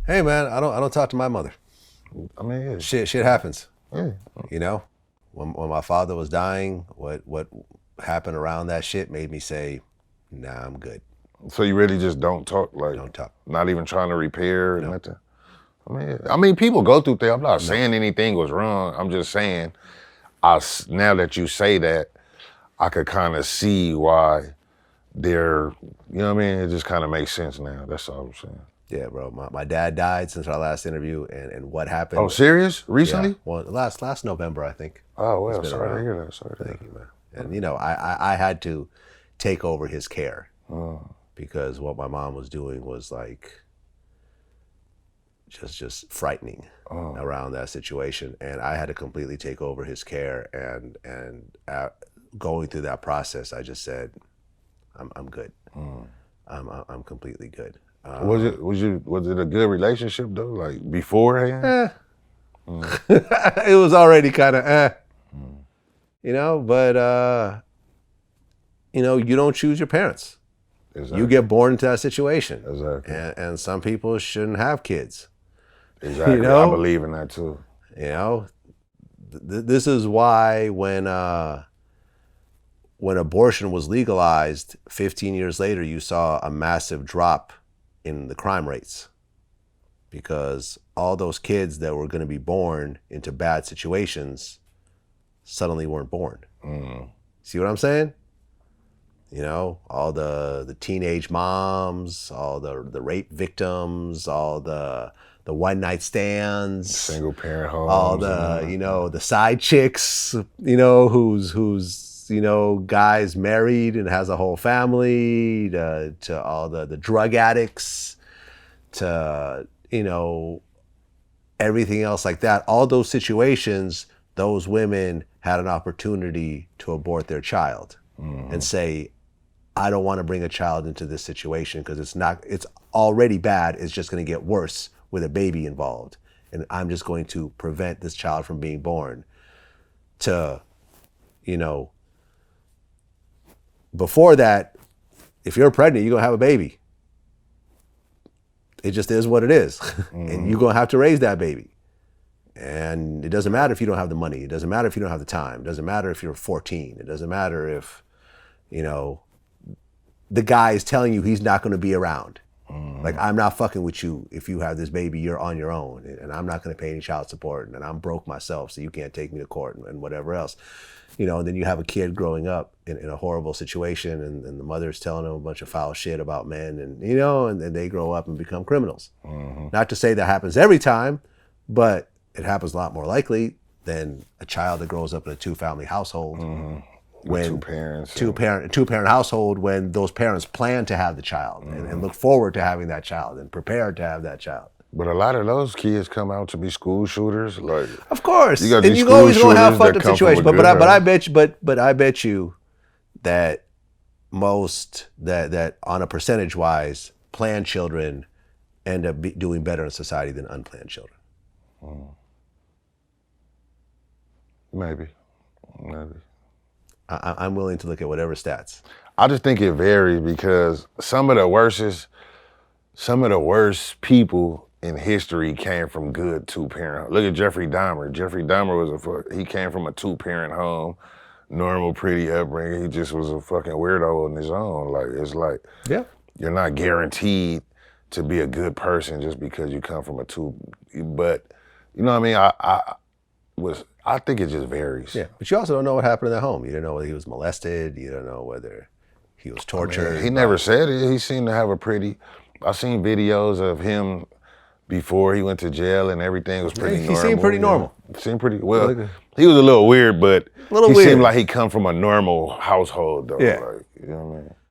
Hey man, I don't talk to my mother. I mean, yeah. Shit happens. Yeah. You know, when my father was dying, what happened around that shit made me say, nah, I'm good. So you really just don't talk, like, Don't talk. not even trying to repair or No. nothing? I mean, yeah. I mean, people go through things. I'm not No. saying anything was wrong. I'm just saying, now that you say that, I could kind of see why they're, you know what I mean? It just kind of makes sense now. That's all I'm saying. Yeah, bro. My dad died since our last interview, and what happened? Oh, serious? Yeah, Recently? well, last November, I think. Oh, It's well, been sorry to around. hear that. Sorry to hear Thank you, man. And you know, I had to take over his care that. because what my mom was doing was like just frightening around that situation, and I had to completely take over his care. And going through that process, I just said, I'm good. I'm completely good. Was it a good relationship though? Like beforehand? Eh. It was already kind of you know, but you know, you don't choose your parents. Exactly. You get born into that situation. Exactly. And some people shouldn't have kids. Exactly. You know? I believe in that too. You know, this is why when abortion was legalized 15 years later, you saw a massive drop in the crime rates, because all those kids that were going to be born into bad situations suddenly weren't born. See what I'm saying? You know, all the teenage moms, all the rape victims, all the one night stands, Single parent homes, all the you know, the side chicks, you know, who's you know, guys married and has a whole family, to all the drug addicts, to, you know, everything else like that. All those situations, those women had an opportunity to abort their child and say, I don't want to bring a child into this situation because it's already bad. It's just going to get worse with a baby involved. And I'm just going to prevent this child from being born. To, you know, before that, if you're pregnant, you're going to have a baby. It just is what it is. And you're going to have to raise that baby. And it doesn't matter if you don't have the money. It doesn't matter if you don't have the time. It doesn't matter if you're 14. It doesn't matter if, you know, the guy is telling you he's not going to be around. Like, I'm not fucking with you if you have this baby, you're on your own, and I'm not going to pay any child support, and I'm broke myself, so you can't take me to court and whatever else. You know, and then you have a kid growing up in a horrible situation, and the mother's telling them a bunch of foul shit about men, and, you know, and they grow up and become criminals. Not to say that happens every time, but it happens a lot more likely than a child that grows up in a two-family household. When two parent household, when those parents plan to have the child and look forward to having that child and prepared to have that child. But a lot of those kids come out to be school shooters. Like, of course, you got and these you school always gonna have shooters fucked that up come from situations. a But good I home. but I bet you that most that on a percentage wise, planned children end up doing better in society than unplanned children. Maybe. I'm willing to look at whatever stats. I just think it varies because some of the worst people in history came from good two-parent. Look at Jeffrey Dahmer. Jeffrey Dahmer he came from a two-parent home, normal, pretty upbringing. He just was a fucking weirdo on his own. Like, it's like, Yeah. you're not guaranteed to be a good person just because you come from but you know what I mean? I think it just varies. Yeah, but you also don't know what happened in that home. You don't know whether he was molested. You don't know whether he was tortured. He never said it. He seemed to have I've seen videos of him before he went to jail and everything was pretty normal. He seemed pretty normal. Seemed pretty, well, he was a little weird, but he seemed like he come from a normal household though. Yeah. Like, you know what I mean?